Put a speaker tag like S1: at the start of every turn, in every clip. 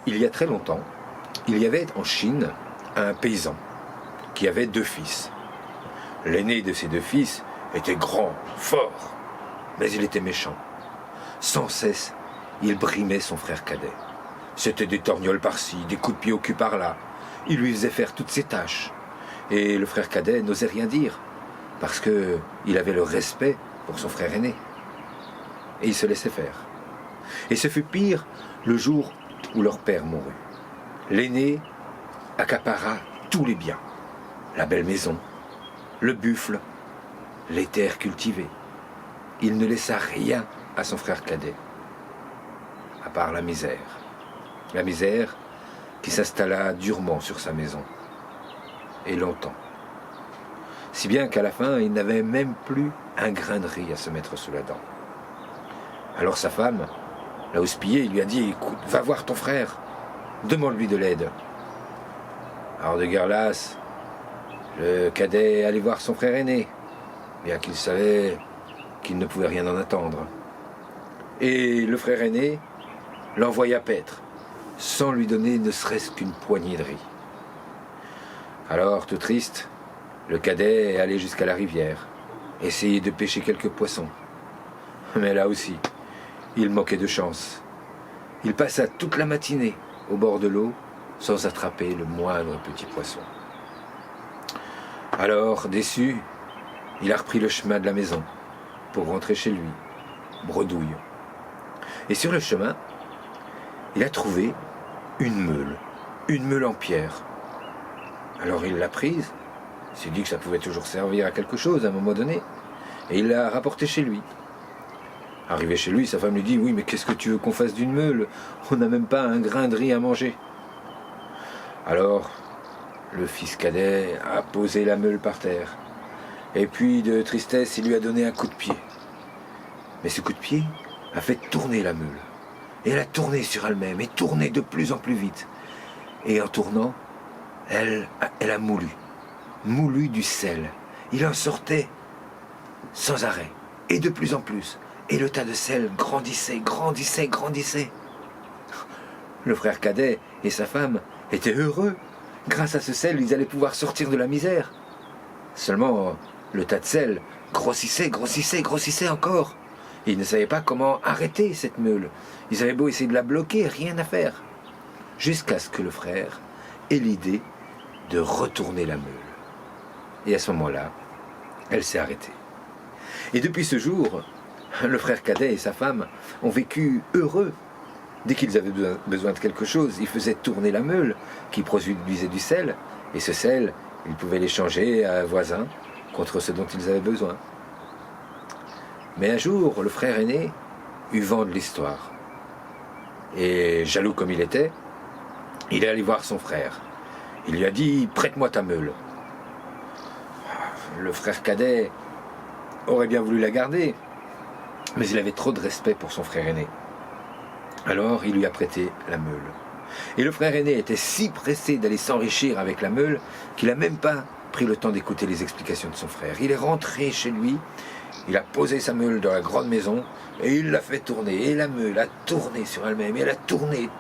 S1: Il y a très longtemps, il y avait en Chine un paysan qui avait 2 fils. L'aîné de ses 2 fils était grand, fort, mais il était méchant. Sans cesse, il brimait son frère cadet. C'était des torgnoles par-ci, des coups de pied au cul par-là. Il lui faisait faire toutes ses tâches. Et le frère cadet n'osait rien dire, parce qu'il avait le respect pour son frère aîné. Et il se laissait faire. Et ce fut pire le jour où leur père mourut. L'aîné accapara tous les biens, la belle maison, le buffle, les terres cultivées. Il ne laissa rien à son frère cadet, à part la misère. La misère qui s'installa durement sur sa maison, et longtemps. Si bien qu'à la fin, il n'avait même plus un grain de riz à se mettre sous la dent. Alors sa femme l'a houspillé, il lui a dit « Écoute, va voir ton frère, demande-lui de l'aide. » Alors de guerre lasse, le cadet allait voir son frère aîné, bien qu'il savait qu'il ne pouvait rien en attendre. Et le frère aîné l'envoya paître, sans lui donner ne serait-ce qu'une poignée de riz. Alors, tout triste, le cadet est allé jusqu'à la rivière, essayer de pêcher quelques poissons. Mais là aussi, il manquait de chance. Il passa toute la matinée au bord de l'eau sans attraper le moindre petit poisson. Alors, déçu, il a repris le chemin de la maison pour rentrer chez lui, bredouille. Et sur le chemin, il a trouvé une meule en pierre. Alors il l'a prise, il s'est dit que ça pouvait toujours servir à quelque chose à un moment donné, et il l'a rapportée chez lui. Arrivé chez lui, sa femme lui dit « Oui, mais qu'est-ce que tu veux qu'on fasse d'une meule? On n'a même pas un grain de riz à manger. » Alors, le fils cadet a posé la meule par terre, et puis de tristesse, il lui a donné un coup de pied. Mais ce coup de pied a fait tourner la meule, et elle a tourné sur elle-même, et tourné de plus en plus vite. Et en tournant, elle a moulu du sel. Il en sortait sans arrêt, et de plus en plus. Et le tas de sel grandissait. Le frère cadet et sa femme étaient heureux. Grâce à ce sel, ils allaient pouvoir sortir de la misère. Seulement, le tas de sel grossissait encore. Ils ne savaient pas comment arrêter cette meule. Ils avaient beau essayer de la bloquer, rien à faire. Jusqu'à ce que le frère ait l'idée de retourner la meule. Et à ce moment-là, elle s'est arrêtée. Et depuis ce jour, le frère cadet et sa femme ont vécu heureux. Dès qu'ils avaient besoin de quelque chose, ils faisaient tourner la meule qui produisait du sel. Et ce sel, ils pouvaient l'échanger à un voisin contre ce dont ils avaient besoin. Mais un jour, le frère aîné eut vent de l'histoire. Et jaloux comme il était, il est allé voir son frère. Il lui a dit « Prête-moi ta meule ». Le frère cadet aurait bien voulu la garder, mais il avait trop de respect pour son frère aîné. Alors il lui a prêté la meule. Et le frère aîné était si pressé d'aller s'enrichir avec la meule qu'il n'a même pas pris le temps d'écouter les explications de son frère. Il est rentré chez lui, il a posé sa meule dans la grande maison et il l'a fait tourner. Et la meule a tourné sur elle-même, et elle a tourné,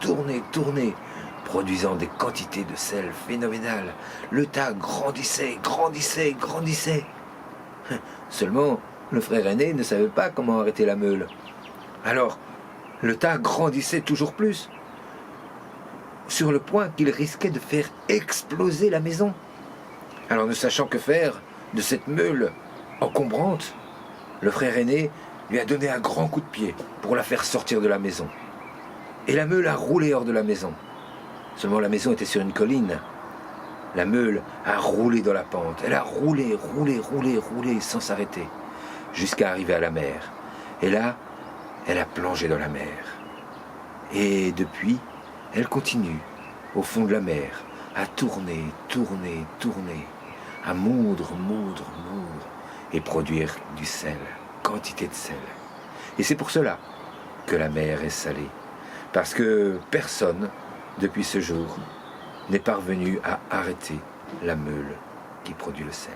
S1: produisant des quantités de sel phénoménales. Le tas grandissait. Seulement, le frère aîné ne savait pas comment arrêter la meule. Alors, le tas grandissait toujours plus, sur le point qu'il risquait de faire exploser la maison. Alors, ne sachant que faire de cette meule encombrante, le frère aîné lui a donné un grand coup de pied pour la faire sortir de la maison. Et la meule a roulé hors de la maison. Seulement la maison était sur une colline. La meule a roulé dans la pente. Elle a roulé sans s'arrêter, jusqu'à arriver à la mer. Et là, elle a plongé dans la mer. Et depuis, elle continue, au fond de la mer, à tourner, à moudre, et produire du sel, quantité de sel. Et c'est pour cela que la mer est salée. Parce que personne, depuis ce jour, n'est parvenu à arrêter la meule qui produit le sel.